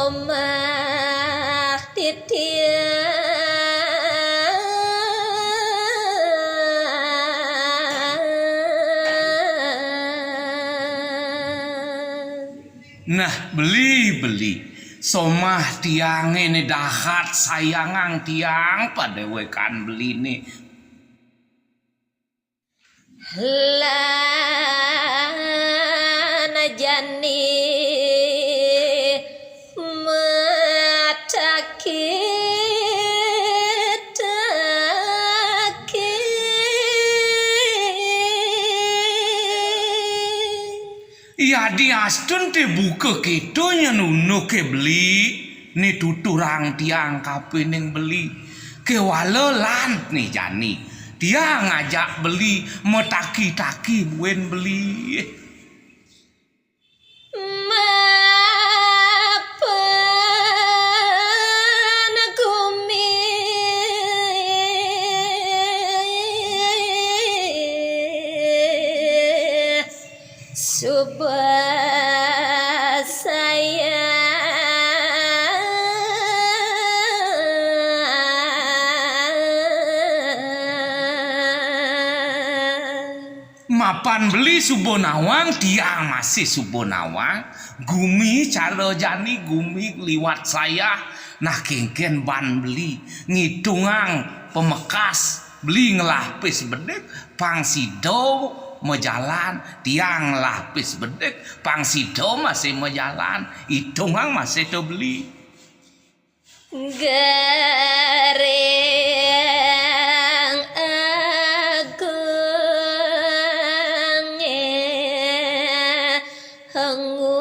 somah titian. Nah beli somah tiang ini dahat sayangang tiang pada wekan beli nih lana jani ya di astun te buka ketonya nuno ke beli ni tuturang tiang kapening beli ke walelan nih jani dia ngajak beli metaki-taki buen beli Subah saya mapan beli subonawang tiang masih subonawang gumi calo jani gumi liwat saya nah kengken ban beli ngitungang pemekas beli ngelapis bedek pangsido mejalan tiang lapis bedek pangsido masih mejalan hitungang masih to beli gareng agung hengu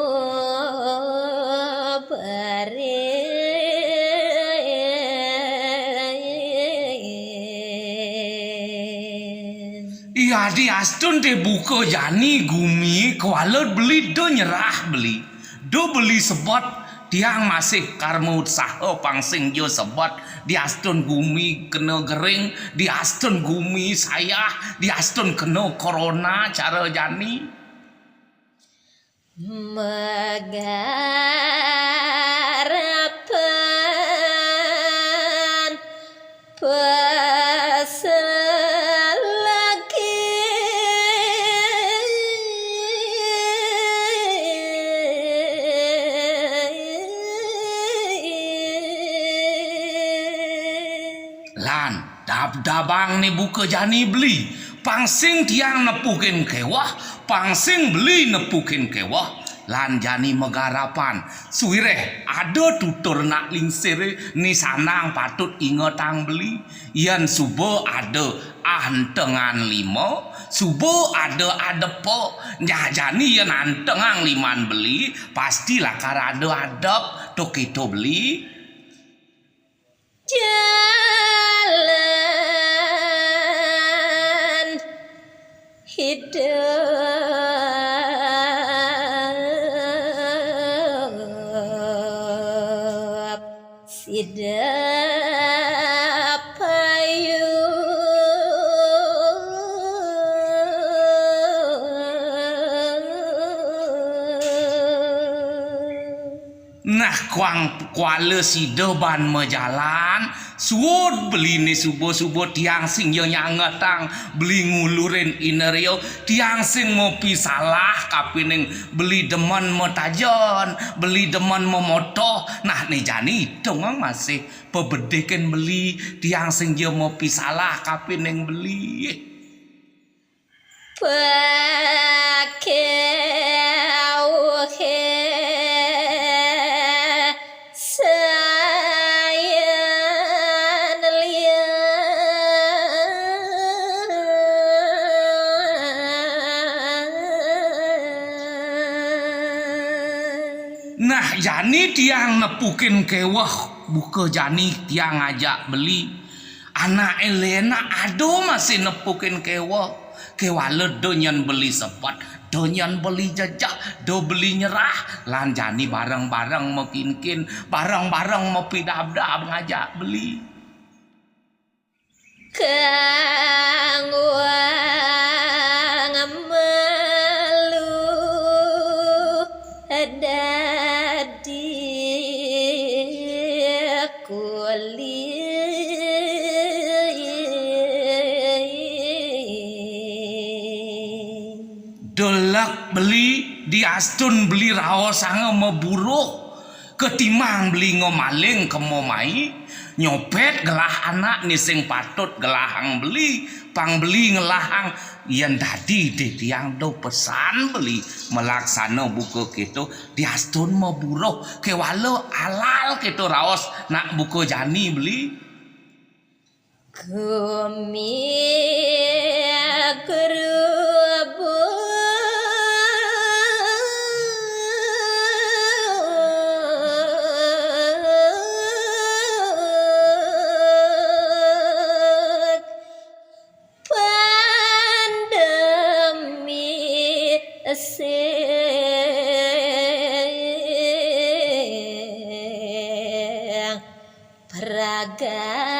bare iya di astun de buka jani gumi kualat beli do nyerah beli do beli sebot tiang masih karmut saho pangsing jo sebot di astun gumi kena gering di astun gumi saya di astun kena corona cara jani megarapan lan dab-dabang ni buka jani beli pangsing tiang nepukin kewah pangsing beli nepukin kewah lan jani megarapan suireh ada tutur nak lingsir ni sanang patut ingetang beli yan subuh ada antengan limo subuh ada adepo jani yan antengang liman beli pastilah karado adep to kita beli jalan hidup sidap payu nah kuala si deban mejalan suod beli ni subuh-subuh tiang sing yo nyangetang beli ngulurin inerio tiang sing ngopi salah kapining beli demen metajon beli demen memotoh nah ni jani dong masih pebedeken beli tiang sing yo ngopi salah kapining beli pakai nah jani tiang nepukin kewah buka jani tiang ngajak beli anak Elena ado masih nepukin kewah kewale donyan beli sepat donyan beli jejak do beli nyerah lan jani bareng-bareng mekinkin bareng-bareng mau pidab-dab ngajak beli kang wang melu dadi diastun beli raos sange meburuh ketimang beli ngomaling kemomai nyopet gelah anak nih sing patut gelahang beli pang beli ngelahang yang tadi di tiang do pesan beli melaksana buka gitu diastun meburuh kewalo alal gitu raos nak buka jani beli Kami kerubuk pandemi sing pragat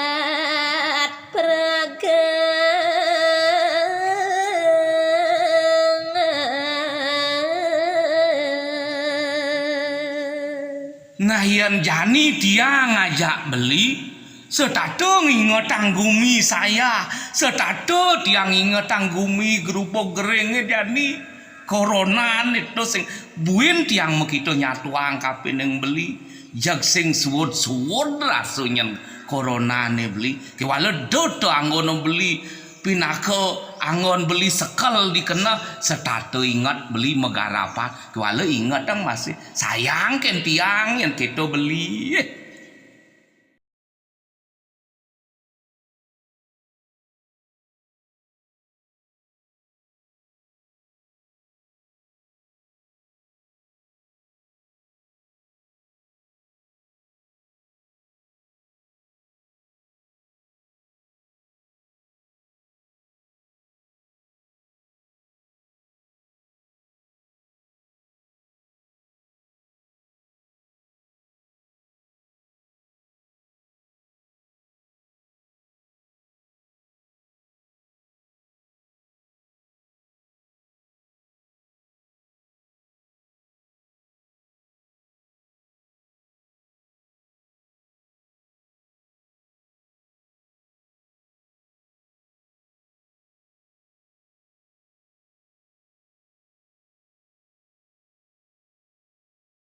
ngahian jani dia ngajak beli setato nginget tanggumi saya setato dia nginget tanggumi gerubuk gerenge jani corona itu sing buin tiang mekito nyatuang kapin yang beli jag sing suwud rasanya corona ne beli kewala dodo anggon beli pinako angon beli sekal dikena setato ingat beli megarapan kewala ingat dong masih sayang ken tiang yang kita beli